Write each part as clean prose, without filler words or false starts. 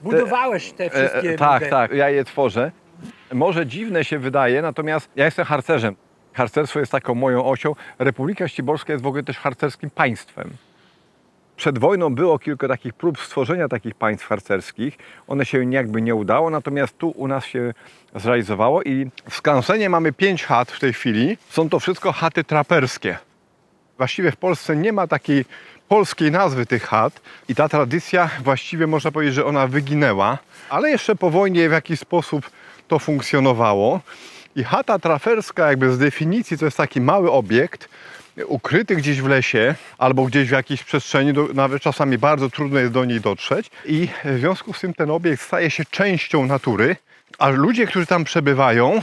Budowałeś te wszystkie Tak, modele. tak, ja je tworzę. Może dziwne się wydaje, natomiast ja jestem harcerzem. Harcerstwo jest taką moją osią. Republika Ściborska jest w ogóle też harcerskim państwem. Przed wojną było kilka takich prób stworzenia takich państw harcerskich. One się jakby nie udało, natomiast tu u nas się zrealizowało i w Skansenie mamy 5 chat w tej chwili. Są to wszystko chaty traperskie. Właściwie w Polsce nie ma takiej polskiej nazwy tych chat i ta tradycja właściwie można powiedzieć, że ona wyginęła, ale jeszcze po wojnie w jakiś sposób to funkcjonowało. I chata traperska jakby z definicji to jest taki mały obiekt, ukryty gdzieś w lesie albo gdzieś w jakiejś przestrzeni, nawet czasami bardzo trudno jest do niej dotrzeć i w związku z tym ten obiekt staje się częścią natury, a ludzie, którzy tam przebywają,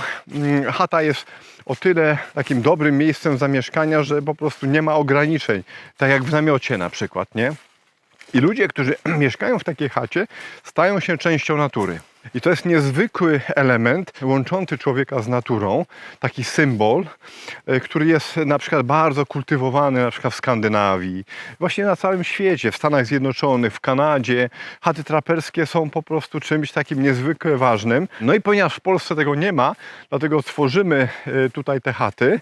chata jest o tyle takim dobrym miejscem zamieszkania, że po prostu nie ma ograniczeń, tak jak w namiocie na przykład, nie? I ludzie, którzy mieszkają w takiej chacie, stają się częścią natury. I to jest niezwykły element łączący człowieka z naturą, taki symbol, który jest na przykład bardzo kultywowany na przykład w Skandynawii, właśnie na całym świecie, w Stanach Zjednoczonych, w Kanadzie. Chaty traperskie są po prostu czymś takim niezwykle ważnym. No i ponieważ w Polsce tego nie ma, dlatego tworzymy tutaj te chaty,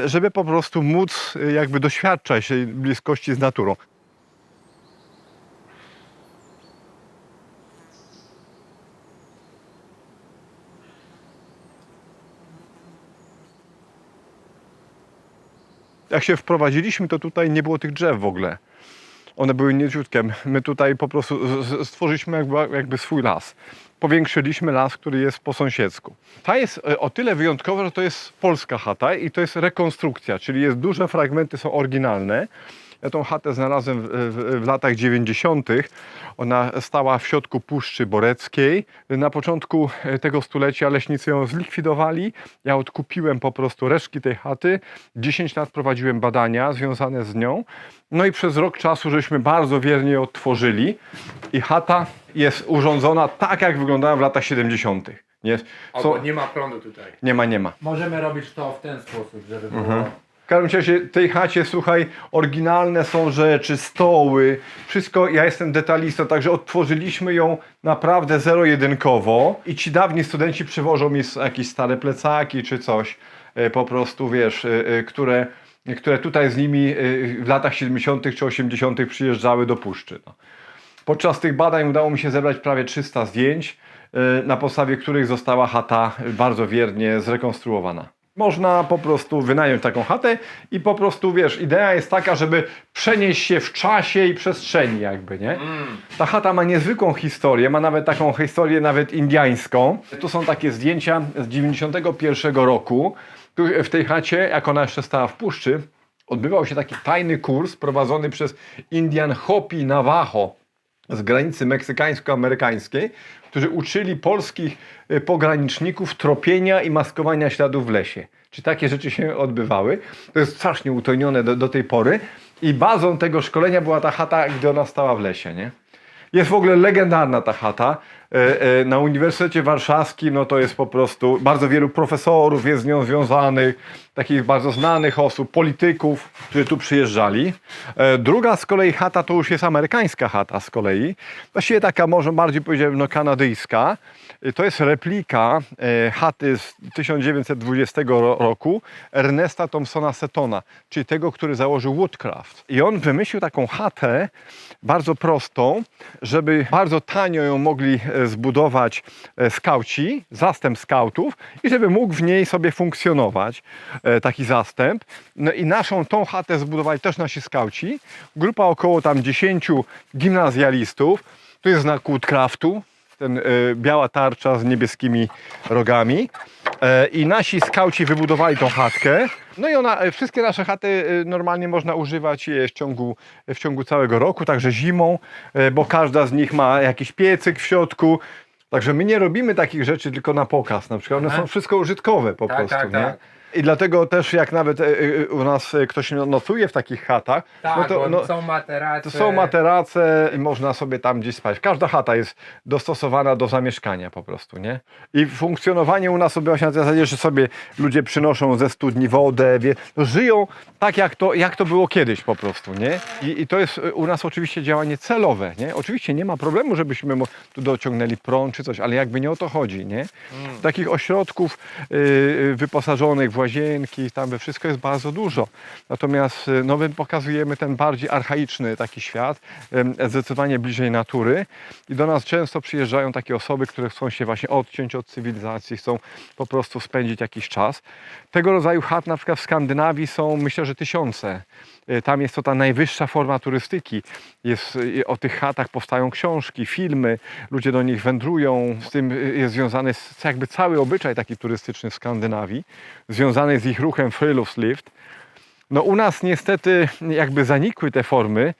żeby po prostu móc jakby doświadczać tej bliskości z naturą. Jak się wprowadziliśmy, to tutaj nie było tych drzew w ogóle. One były nieciutkie. My tutaj po prostu stworzyliśmy jakby swój las. Powiększyliśmy las, który jest po sąsiedzku. Ta jest o tyle wyjątkowa, że to jest polska chata i to jest rekonstrukcja, czyli jest duże fragmenty, są oryginalne. Ja tą chatę znalazłem w latach 90. Ona stała w środku Puszczy Boreckiej. Na początku tego stulecia leśnicy ją zlikwidowali. Ja odkupiłem po prostu resztki tej chaty. 10 lat prowadziłem badania związane z nią. No i przez rok czasu żeśmy bardzo wiernie ją odtworzyli. I chata jest urządzona tak, jak wyglądała w latach 70. Nie ma prądu tutaj. Nie ma. Możemy robić to w ten sposób, żeby było... W każdym razie w tej chacie, słuchaj, oryginalne są rzeczy, stoły, wszystko, ja jestem detalistą, także odtworzyliśmy ją naprawdę zero-jedynkowo i ci dawni studenci przywożą mi jakieś stare plecaki czy coś, po prostu, wiesz, które tutaj z nimi w latach 70. czy 80. przyjeżdżały do Puszczy. No. Podczas tych badań udało mi się zebrać prawie 300 zdjęć, na podstawie których została chata bardzo wiernie zrekonstruowana. Można po prostu wynająć taką chatę i po prostu, wiesz, idea jest taka, żeby przenieść się w czasie i przestrzeni jakby, nie? Ta chata ma niezwykłą historię, ma nawet taką historię nawet indyjską. Tu są takie zdjęcia z 91 roku. Tu w tej chacie, jak ona jeszcze stała w puszczy, odbywał się taki tajny kurs prowadzony przez Indian Hopi Navajo z granicy meksykańsko-amerykańskiej, którzy uczyli polskich pograniczników tropienia i maskowania śladów w lesie. Czy takie rzeczy się odbywały? To jest strasznie utojnione do tej pory i bazą tego szkolenia była ta chata, gdy ona stała w lesie, nie? Jest w ogóle legendarna ta chata. Na Uniwersytecie Warszawskim no to jest po prostu bardzo wielu profesorów jest z nią związanych, takich bardzo znanych osób, polityków, którzy tu przyjeżdżali. Druga z kolei chata to już jest amerykańska chata z kolei. Właściwie taka może bardziej powiedziałem no kanadyjska. To jest replika chaty z 1920 roku Ernesta Thompsona Setona, czyli tego, który założył Woodcraft. I on wymyślił taką chatę bardzo prostą, żeby bardzo tanio ją mogli zbudować skauci, zastęp skautów i żeby mógł w niej sobie funkcjonować taki zastęp. No i tą chatę zbudowali też nasi skauci. Grupa około tam 10 gimnazjalistów. Tu jest znak Woodcraftu, biała tarcza z niebieskimi rogami. I nasi skauci wybudowali tą chatkę. No i wszystkie nasze chaty normalnie można używać je w ciągu całego roku, także zimą, bo każda z nich ma jakiś piecyk w środku. Także my nie robimy takich rzeczy tylko na pokaz, na przykład one są wszystko użytkowe po prostu. Tak. Nie? I dlatego też jak nawet u nas ktoś nocuje w takich chatach, Tak, no to, bo są materace. to są materace i można sobie tam gdzieś spać. Każda chata jest dostosowana do zamieszkania po prostu, nie? I funkcjonowanie u nas odbywa się na tej zasadzie, że sobie ludzie przynoszą ze studni wodę, no żyją tak jak to było kiedyś po prostu, nie? I to jest u nas oczywiście działanie celowe, nie? Oczywiście nie ma problemu, żebyśmy tu dociągnęli prąd czy coś, ale jakby nie o to chodzi, nie? Takich ośrodków wyposażonych w łazienki, tam we wszystko jest bardzo dużo. Natomiast no, my pokazujemy ten bardziej archaiczny taki świat, zdecydowanie bliżej natury i do nas często przyjeżdżają takie osoby, które chcą się właśnie odciąć od cywilizacji, chcą po prostu spędzić jakiś czas. Tego rodzaju chat na przykład w Skandynawii są, myślę, że tysiące. Tam jest to ta najwyższa forma turystyki. O tych chatach powstają książki, filmy, ludzie do nich wędrują. Z tym jest związany jakby cały obyczaj taki turystyczny w Skandynawii, związany z ich ruchem Friluftsliv. No u nas niestety jakby zanikły te formy,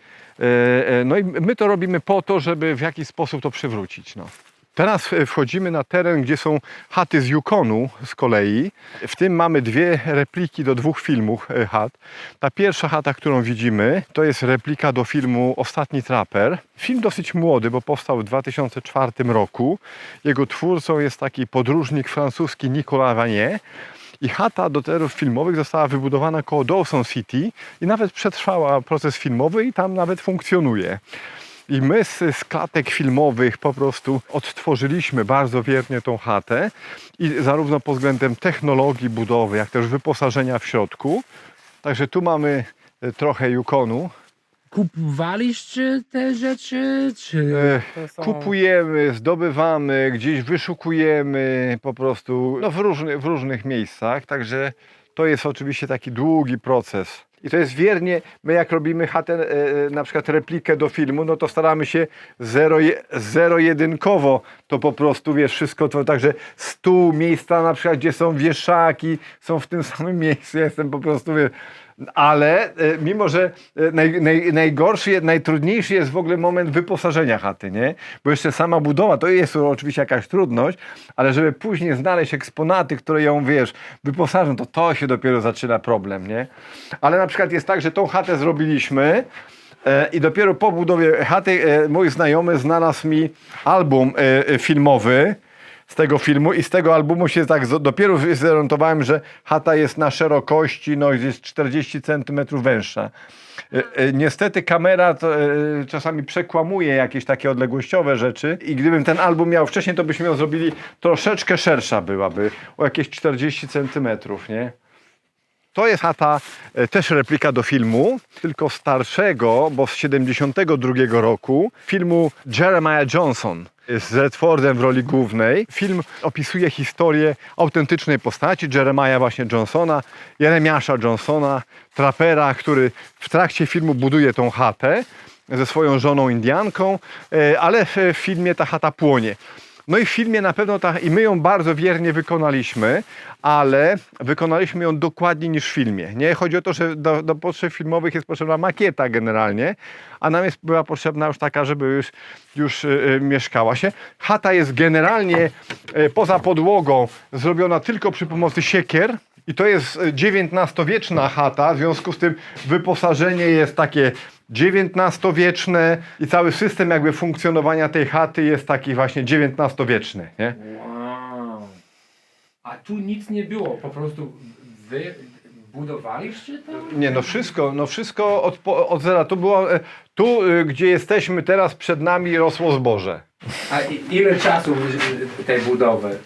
no i my to robimy po to, żeby w jakiś sposób to przywrócić. No. Teraz wchodzimy na teren, gdzie są chaty z Yukonu z kolei. W tym mamy dwie repliki do dwóch filmów chat. Ta pierwsza chata, którą widzimy, to jest replika do filmu Ostatni Traper. Film dosyć młody, bo powstał w 2004 roku. Jego twórcą jest taki podróżnik francuski Nicolas Vanier. I chata do terów filmowych została wybudowana koło Dawson City i nawet przetrwała proces filmowy i tam nawet funkcjonuje. I my z klatek filmowych po prostu odtworzyliśmy bardzo wiernie tą chatę i zarówno pod względem technologii budowy, jak też wyposażenia w środku. Także tu mamy trochę Yukonu. Kupowaliście te rzeczy, czy... Kupujemy, zdobywamy, gdzieś wyszukujemy po prostu no w różnych miejscach. Także to jest oczywiście taki długi proces. I to jest wiernie, my jak robimy chatę, na przykład replikę do filmu, no to staramy się zero-jedynkowo to po prostu, wiesz, wszystko to, także stół, miejsca na przykład, gdzie są wieszaki, są w tym samym miejscu, ja jestem po prostu, wiesz, ale mimo, że najgorszy, najtrudniejszy jest w ogóle moment wyposażenia chaty, nie? Bo jeszcze sama budowa, to jest oczywiście jakaś trudność, ale żeby później znaleźć eksponaty, które ją, wiesz, wyposażą, to się dopiero zaczyna problem, nie? Ale na przykład jest tak, że tą chatę zrobiliśmy i dopiero po budowie chaty mój znajomy znalazł mi album filmowy z tego filmu i z tego albumu się tak dopiero zorientowałem, że chata jest na szerokości, no jest 40 cm węższa. Niestety kamera czasami przekłamuje jakieś takie odległościowe rzeczy i gdybym ten album miał wcześniej, to byśmy ją zrobili troszeczkę szersza byłaby, o jakieś 40 cm, nie? To jest chata, też replika do filmu, tylko starszego, bo z 72 roku, filmu Jeremiah Johnson z Redfordem w roli głównej. Film opisuje historię autentycznej postaci Jeremiah właśnie Johnsona, Jeremiasza Johnsona, trapera, który w trakcie filmu buduje tą chatę ze swoją żoną Indianką, ale w filmie ta chata płonie. No i w filmie na pewno i my ją bardzo wiernie wykonaliśmy, ale wykonaliśmy ją dokładniej niż w filmie. Nie chodzi o to, że do potrzeb filmowych jest potrzebna makieta generalnie, a nam była potrzebna już taka, żeby już mieszkała się. Chata jest generalnie poza podłogą zrobiona tylko przy pomocy siekier. I to jest XIX-wieczna chata, w związku z tym wyposażenie jest takie XIX-wieczne i cały system jakby funkcjonowania tej chaty jest taki właśnie XIX-wieczny, nie? Wow. A tu nic nie było, po prostu wy budowaliście to? Nie, no wszystko od zera. Tu było, gdzie jesteśmy teraz, przed nami rosło zboże. A ile czasu tej budowy?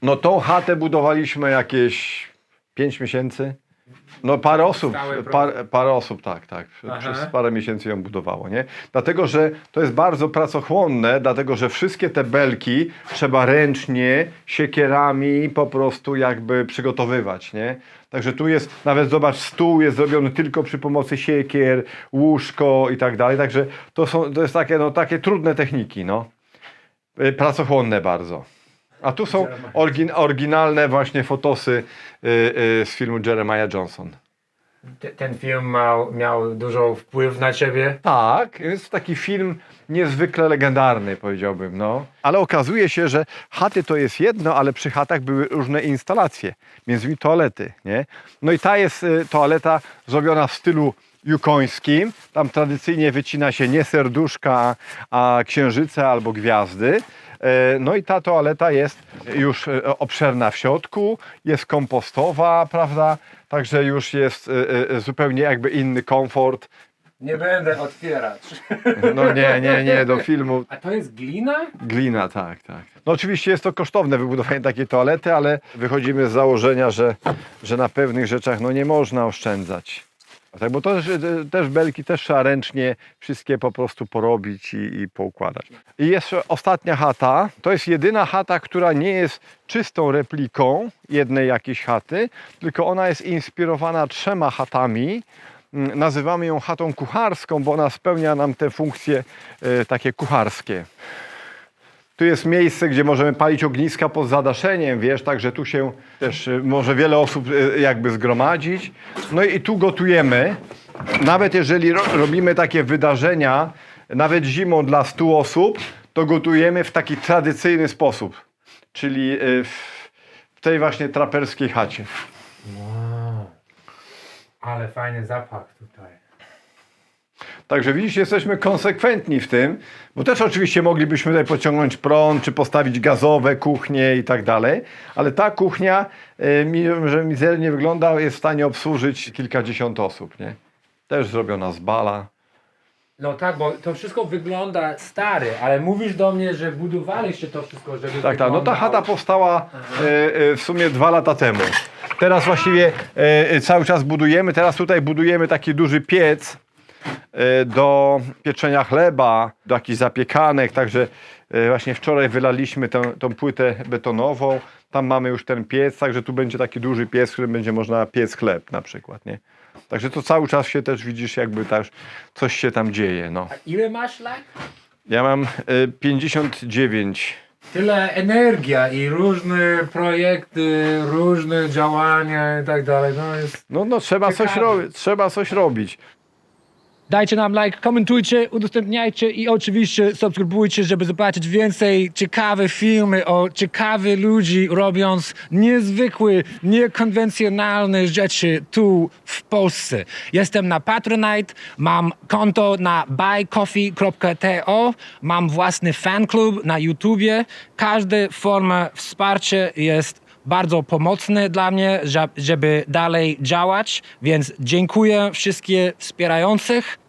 No tą chatę budowaliśmy jakieś 5 miesięcy. No parę osób, parę osób, tak. Przez parę miesięcy ją budowało, nie? Dlatego, że to jest bardzo pracochłonne, dlatego, że wszystkie te belki trzeba ręcznie, siekierami po prostu jakby przygotowywać, nie? Także tu jest, nawet zobacz, stół jest zrobiony tylko przy pomocy siekier, łóżko i tak dalej. Także to jest takie, no, takie trudne techniki, no. Pracochłonne bardzo. A tu są oryginalne właśnie fotosy z filmu Jeremiah Johnson. Ten film miał dużo wpływ na ciebie? Tak, jest taki film niezwykle legendarny, powiedziałbym, no. Ale okazuje się, że chaty to jest jedno, ale przy chatach były różne instalacje, między innymi toalety, nie? No i ta jest toaleta zrobiona w stylu jukońskim. Tam tradycyjnie wycina się nie serduszka, a księżyce albo gwiazdy. No i ta toaleta jest już obszerna w środku, jest kompostowa, prawda? Także już jest zupełnie jakby inny komfort. Nie będę otwierać. No nie, do filmu. A to jest glina? Glina, tak. No oczywiście jest to kosztowne wybudowanie takiej toalety, ale wychodzimy z założenia, że na pewnych rzeczach no nie można oszczędzać. Tak, bo to też belki też trzeba ręcznie wszystkie po prostu porobić i poukładać. I jeszcze ostatnia chata. To jest jedyna chata, która nie jest czystą repliką jednej jakiejś chaty, tylko ona jest inspirowana 3 chatami. Nazywamy ją chatą kucharską, bo ona spełnia nam te funkcje takie kucharskie. Tu jest miejsce, gdzie możemy palić ogniska pod zadaszeniem, wiesz, także tu się też może wiele osób jakby zgromadzić. No i tu gotujemy. Nawet jeżeli robimy takie wydarzenia, nawet zimą dla 100 osób, to gotujemy w taki tradycyjny sposób. Czyli w tej właśnie traperskiej chacie. Wow. Ale fajny zapach tutaj. Także widzisz, jesteśmy konsekwentni w tym, bo też oczywiście moglibyśmy tutaj pociągnąć prąd, czy postawić gazowe kuchnie i tak dalej, ale ta kuchnia, mimo że mizernie wygląda, jest w stanie obsłużyć kilkadziesiąt osób, nie? Też zrobiona z bala. No tak, bo to wszystko wygląda stary, ale mówisz do mnie, że budowaliście to wszystko, żeby Tak, no ta wyglądało. chata powstała w sumie 2 lata temu. Teraz właściwie cały czas budujemy, teraz tutaj budujemy taki duży piec do pieczenia chleba, do jakichś zapiekanek, także właśnie wczoraj wylaliśmy tą płytę betonową, tam mamy już ten piec, także tu będzie taki duży piec, w którym będzie można piec chleb na przykład, nie? Także to cały czas się też widzisz, jakby też coś się tam dzieje, no. A ile masz lat? Ja mam 59. Tyle energia i różne projekty, różne działania i tak dalej. No jest... No trzeba coś Ciekawe. robić, trzeba coś robić. Dajcie nam like, komentujcie, udostępniajcie i oczywiście subskrybujcie, żeby zobaczyć więcej ciekawych filmy o ciekawych ludzi robiąc niezwykłe, niekonwencjonalne rzeczy tu w Polsce. Jestem na Patronite, mam konto na buycoffee.to, mam własny fanklub na YouTubie. Każda forma wsparcia jest bardzo pomocne dla mnie, żeby dalej działać, więc dziękuję wszystkim wspierających.